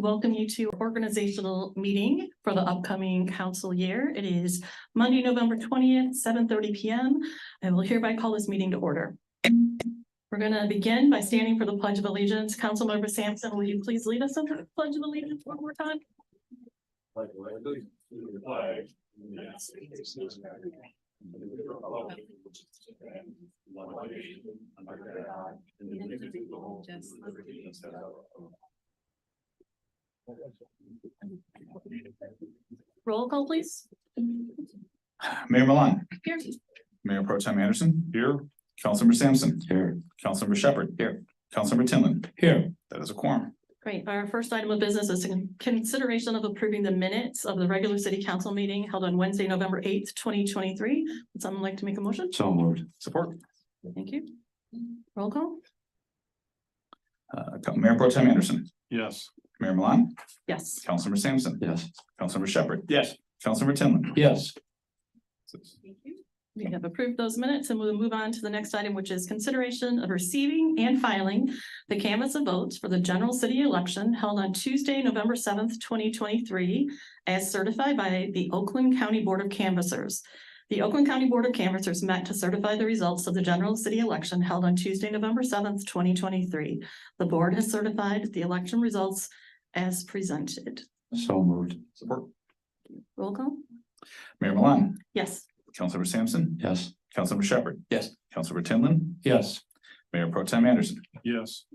Welcome you to our organizational meeting for the upcoming council year. It is Monday, November 20th, 7:30 p.m. I will hereby call this meeting to order. We're going to begin by standing for the Pledge of Allegiance. Councilmember Sampson, will you please lead us in the Pledge of Allegiance one more time? Pledge allegiance to the flag of the United States of America, and to the republic which stands one nation under God, indivisible, with liberty and justice for all. Roll call, please. Mayor Milan. Here. Mayor Pro Tem Anderson. Here. Councilmember Sampson. Here. Councilmember Shepherd. Here. Councilmember Tinlin. Here. That is a quorum. Great. Our first item of business is consideration of approving the minutes of the regular city council meeting held on Wednesday, November 8th, 2023. Would someone like to make a motion? So moved. Support. Thank you. Roll call. Mayor Pro Tem Anderson. Yes. Mayor Milan. Yes. Councilmember Sampson. Yes. Councilmember Shepherd. Yes. Councilmember Tinlin. Yes. Thank you. We have approved those minutes and we'll move on to the next item, which is consideration of receiving and filing the canvass of votes for the general city election held on Tuesday, November 7th, 2023, as certified by the Oakland County Board of Canvassers. The Oakland County Board of Canvassers met to certify the results of the general city election held on Tuesday, November 7th, 2023. The board has certified the election results as presented. So moved. Support. Roll call. Mayor Milan. Yes. Councilmember Sampson. Yes. Councilmember Shepherd. Yes. Councilmember Tinlin. Yes. Mayor Pro Tem Anderson. Yes.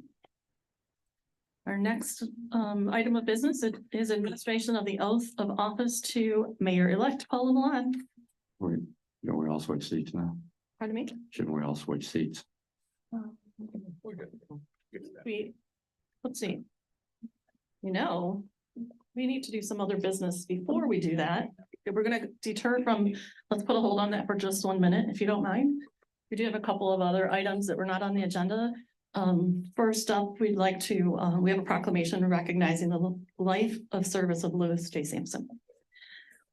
Our next item of business is administration of the oath of office to Mayor-elect Paula Milan. Don't we all switch seats now? Pardon me? Shouldn't we all switch seats? Let's see. We need to do some other business before we do that. We're going to deter from, let's put a hold on that for just 1 minute, if you don't mind. We do have a couple of other items that were not on the agenda. First up, we'd like to, we have a proclamation recognizing the life of service of Lewis J. Sampson.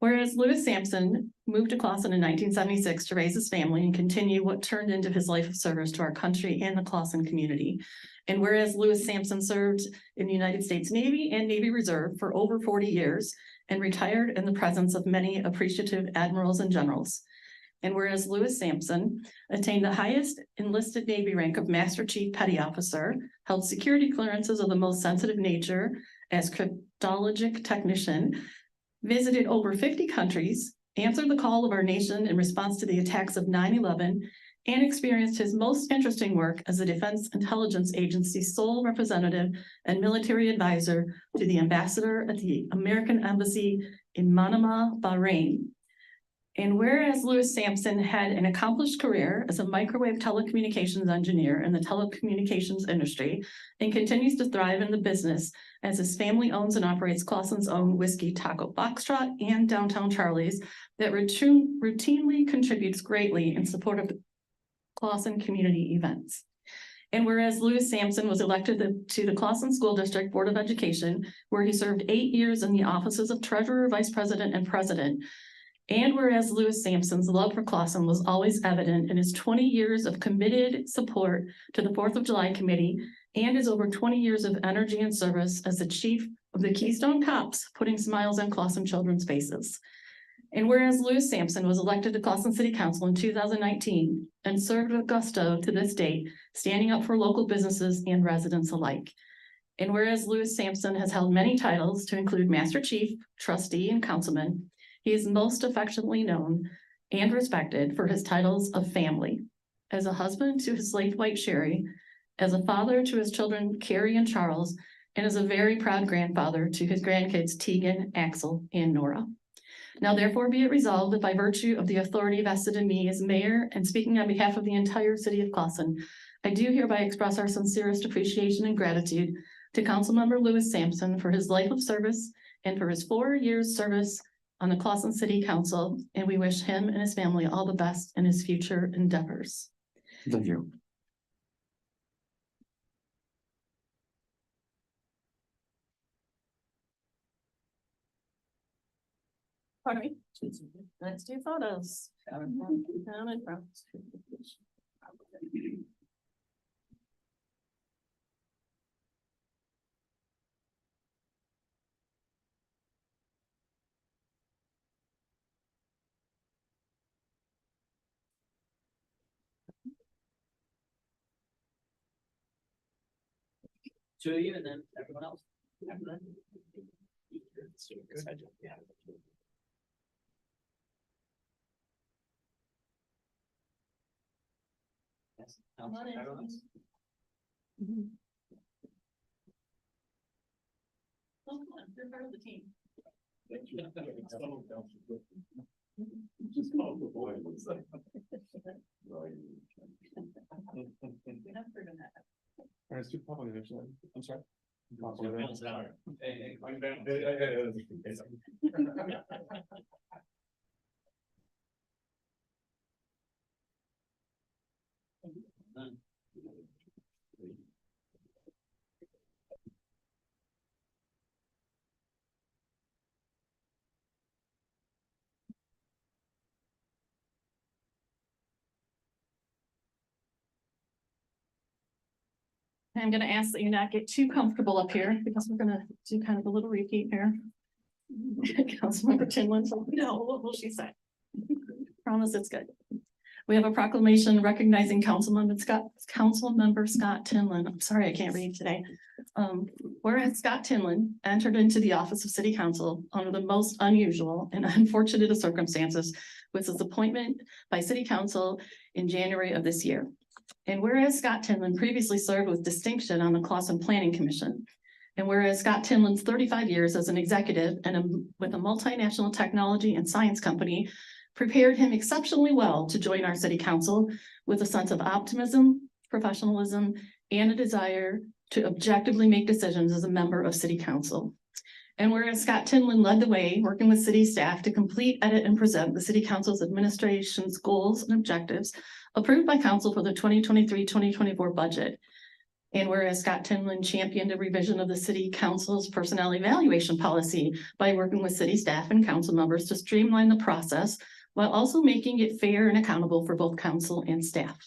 Whereas Lewis Sampson moved to Clawson in 1976 to raise his family and continue what turned into his life of service to our country and the Clawson community. And whereas Lewis Sampson served in the United States Navy and Navy Reserve for over 40 years and retired in the presence of many appreciative admirals and generals. And whereas Lewis Sampson attained the highest enlisted Navy rank of Master Chief Petty Officer, held security clearances of the most sensitive nature as cryptologic technician, visited over 50 countries, answered the call of our nation in response to the attacks of 9/11, and experienced his most interesting work as the Defense Intelligence Agency's sole representative and military advisor to the ambassador at the American Embassy in Manama, Bahrain. And whereas Lewis Sampson had an accomplished career as a microwave telecommunications engineer in the telecommunications industry and continues to thrive in the business as his family owns and operates Clawson's own whiskey taco Foxtrot and Downtown Charlie's that routinely contributes greatly in support of Clawson community events. And whereas Lewis Sampson was elected to the Clawson School District Board of Education, where he served 8 years in the offices of Treasurer, Vice President, and President. And whereas Lewis Sampson's love for Clawson was always evident in his 20 years of committed support to the 4th of July Committee and his over 20 years of energy and service as the chief of the Keystone Cops, putting smiles on Clawson children's faces. And whereas Lewis Sampson was elected to Clawson City Council in 2019 and served with gusto to this date, standing up for local businesses and residents alike. And whereas Lewis Sampson has held many titles to include Master Chief, Trustee, and Councilman, he is most affectionately known and respected for his titles of family, as a husband to his late wife Sherry, as a father to his children Carrie and Charles, and as a very proud grandfather to his grandkids Tegan, Axel, and Nora. Now therefore be it resolved that by virtue of the authority vested in me as mayor and speaking on behalf of the entire city of Clawson, I do hereby express our sincerest appreciation and gratitude to Councilmember Lewis Sampson for his life of service and for his 4 years service on the Clawson City Council, and we wish him and his family all the best in his future endeavors. Thank you. Pardon me? Let's do photos. Down in front. two of you and then everyone else. After that. Yes. Come on in. Everyone else? Mhm. Oh, come on, you're part of the team. Just call the boy. We have proven that. There's two public actually. I'm sorry. Hey, I'm gonna ask that you not get too comfortable up here because we're gonna do kind of a little repeat here. Councilmember Tinlin, so no, what will she say? Promise it's good. We have a proclamation recognizing Councilmember Scott Tinlin. I'm sorry, I can't read today. Whereas Scott Tinlin entered into the office of City Council under the most unusual and unfortunate of circumstances with his appointment by City Council in January of this year. And whereas Scott Tinlin previously served with distinction on the Clawson Planning Commission. And whereas Scott Tinlin's 35 years as an executive and with a multinational technology and science company prepared him exceptionally well to join our city council with a sense of optimism, professionalism, and a desire to objectively make decisions as a member of city council. And whereas Scott Tinlin led the way, working with city staff to complete, edit, and present the city council's administration's goals and objectives approved by council for the 2023-2024 budget. And whereas Scott Tinlin championed a revision of the city council's personnel evaluation policy by working with city staff and council members to streamline the process while also making it fair and accountable for both council and staff.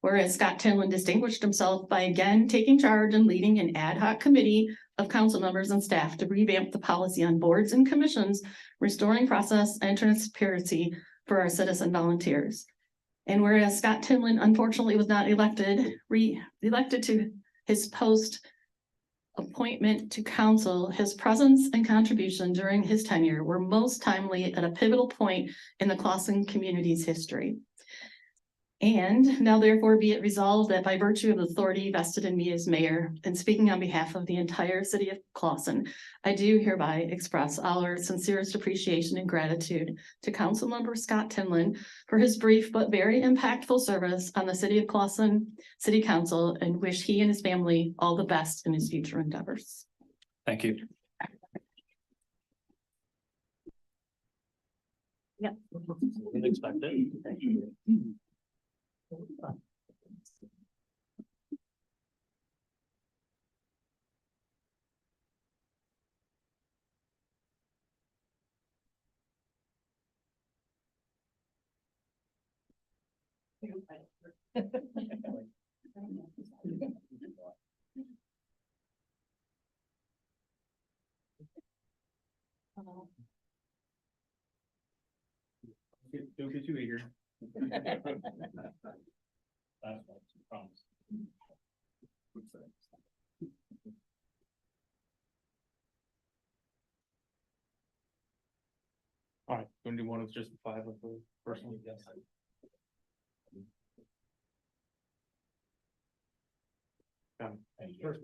Whereas Scott Tinlin distinguished himself by again taking charge and leading an ad hoc committee of council members and staff to revamp the policy on boards and commissions, restoring process and transparency for our citizen volunteers. And whereas Scott Tinlin unfortunately was not re-elected to his post appointment to council, his presence and contribution during his tenure were most timely at a pivotal point in the Clawson community's history. And now therefore be it resolved that by virtue of the authority vested in me as mayor and speaking on behalf of the entire city of Clawson, I do hereby express all our sincerest appreciation and gratitude to Councilmember Scott Tinlin for his brief but very impactful service on the city of Clawson City Council and wish he and his family all the best in his future endeavors. Thank you. Yeah. Unexpected. Don't get too eager. That's what I promise. All right, gonna do one with just the five of the first one. Yes. First.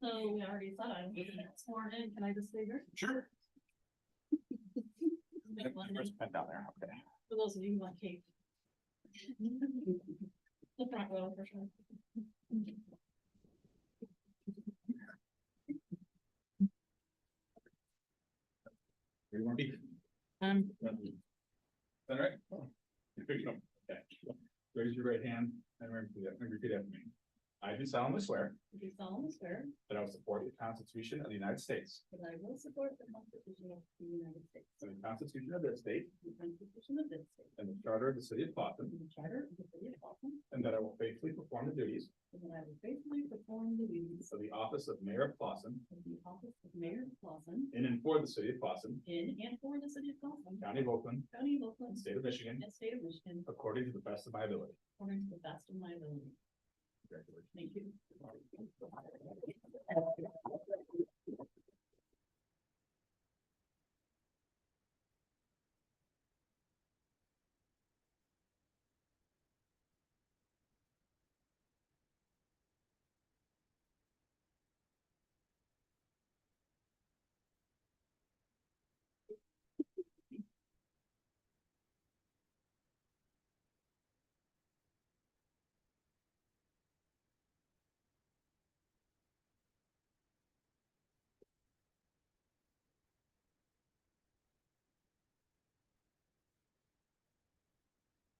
So we already said I'm getting sworn in. Can I just stay here? Sure. Make one First in. pen down there, okay. For those of you who want cake. The front row for sure. Where you want to be? All right. You pick it up. Okay. Raise your right hand and repeat after me. I do solemnly swear Do solemnly swear that I will support the Constitution of the United States that I will support the Constitution of the United States, and the Constitution of this state the Constitution of this state, and the Charter of the City of Clawson, and the Charter of the City of Boston, and that I will faithfully perform the duties and that I will faithfully perform the duties of the office of Mayor of Clawson of the office of Mayor of Clawson in and for the city of Clawson, in and for the city of Clawson, County of Oakland, County of Oakland, and state of Michigan, and state of Michigan, according to the best of my ability. according to the best of my ability. Congratulations. Thank you.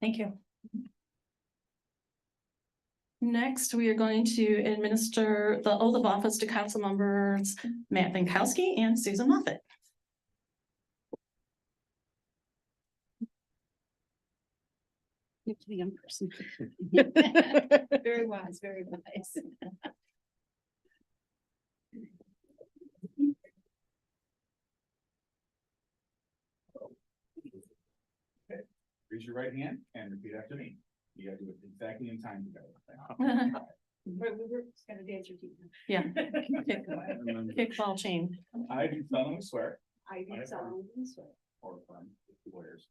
Thank you. Next, we are going to administer the oath of office to council members Matt Binkowski and Susan Moffett. You have to be in person. Very wise, very wise. Raise your right hand and repeat after me. You gotta do it exactly in time together. We're just gonna dance your teeth. Yeah. Kickball chain. I do solemnly swear, I do solemnly swear or affirm, lawyers,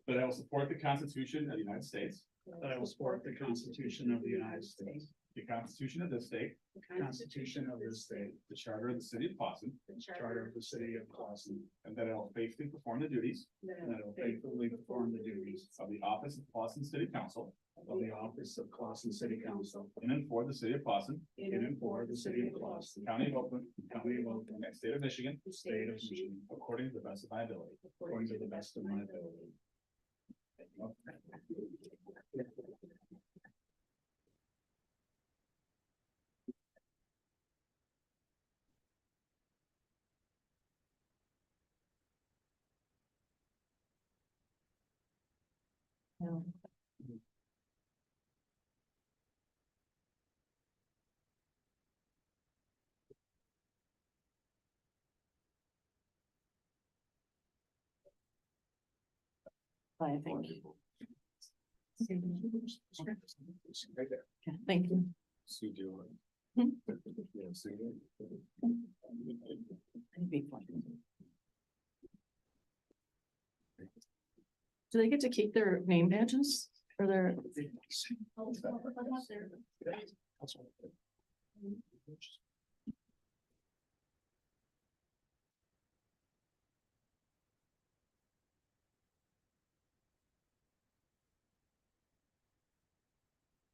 that I will support the Constitution of the United States, That I will support the Constitution of the United States, the Constitution of this state, the the Constitution of this state, the Charter of the City of Clawson, the Charter of the City of Clawson, and that I will faithfully perform the duties that and that I will faithfully perform the duties of the office of Clawson City Council of the office of Clawson City Council in and for the city of Clawson, in in and for the city of Clawson, County of Oakland, County of Oakland, and state of Michigan, the state of Michigan, according to the best of my ability. according to the best of my ability. I think. Right there. Okay, thank you. Sue, do you Hmm? Yeah, Sue. Do they get to keep their name badges or their?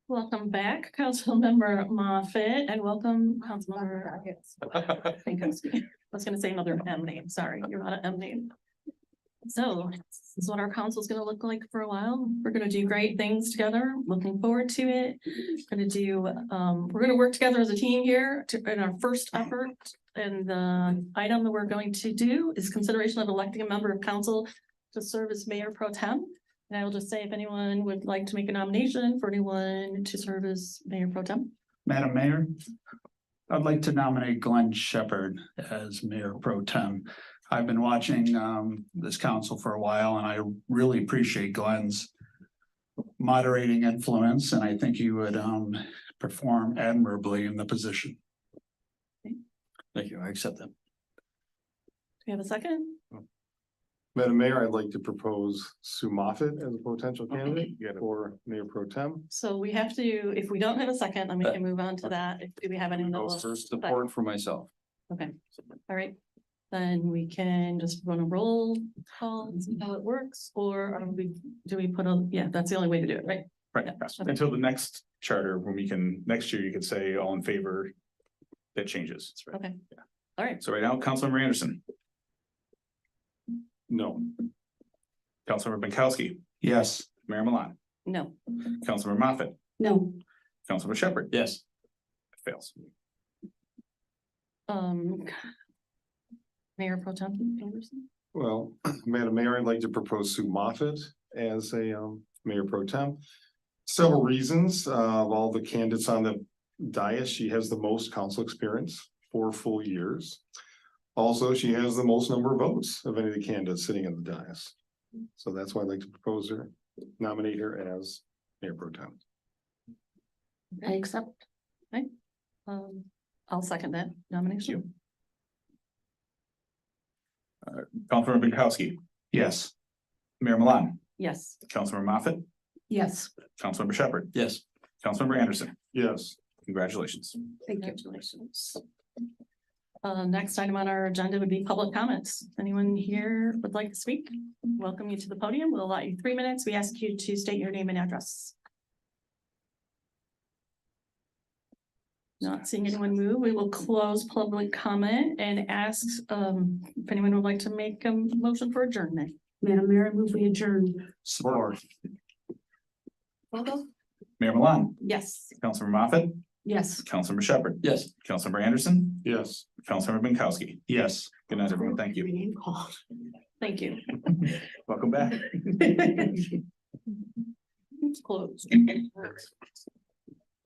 Welcome back, Councilmember Moffett, and welcome Councilmember Binkowski. I was gonna say another M name, sorry, you're not an M name. So this is what our council is gonna look like for a while. We're gonna do great things together, looking forward to it. We're gonna work together as a team here in our first effort. And the item that we're going to do is consideration of electing a member of council to serve as mayor pro tem. And I will just say if anyone would like to make a nomination for anyone to serve as mayor pro tem. Madam Mayor, I'd like to nominate Glenn Shepherd as Mayor Pro Tem. I've been watching this council for a while and I really appreciate Glenn's moderating influence, and I think he would perform admirably in the position. Thank you, I accept that. Do you have a second? Madam Mayor, I'd like to propose Sue Moffett as a potential candidate for Mayor Pro Tem. So we have to, if we don't have a second, then we can move on to that. Do we have anyone that will? Support for myself. Okay, all right. Then we can just run a roll call and see how it works, or do we put on, yeah, that's the only way to do it, right? Right, Yeah, yes. okay. Until the next charter, when we can, next year, you could say all in favor. That changes. Okay, all right. So right now, Councilmember Anderson, No. Councilmember Binkowski, Yes, Mayor Milan, No. Councilmember Moffett, No, Councilmember Shepherd. Yes. Fails. Mayor Pro Tem Anderson? Well, Madam Mayor, I'd like to propose Sue Moffett as a Mayor Pro Tem. Several reasons of all the candidates on the dais, she has the most council experience, 4 full years. Also, she has the most number of votes of any of the candidates sitting in the dais. So that's why I'd like to propose her, nominate her as Mayor Pro Tem. I accept. Okay. I'll second that nomination. Councilmember Binkowski, Yes. Mayor Milan, Yes. Councilmember Moffett, Yes, Councilmember Shepherd, Yes. Councilmember Anderson. Yes. Congratulations. thank you. Congratulations. Next item on our agenda would be public comments. Anyone here would like to speak? Welcome you to the podium. We'll allow you 3 minutes. We ask you to state your name and address. Not seeing anyone move, we will close public comment and ask if anyone would like to make a motion for adjournment. Madam Mayor, I move we adjourn. Support. Mayor Milan, Yes. Councilmember Moffett, Yes. Councilmember Shepherd, Yes. Councilmember Anderson, Yes. Councilmember Binkowski. Yes. Good night, everyone. Thank you. Name called. Thank you. Welcome back. It's closed.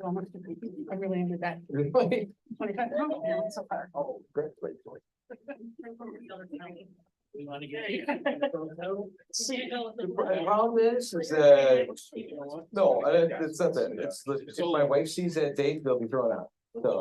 I really enjoyed that. 25 so far. Oh, great. The problem is no, it's not that, it's, if my wife sees that date, they'll be thrown out, so.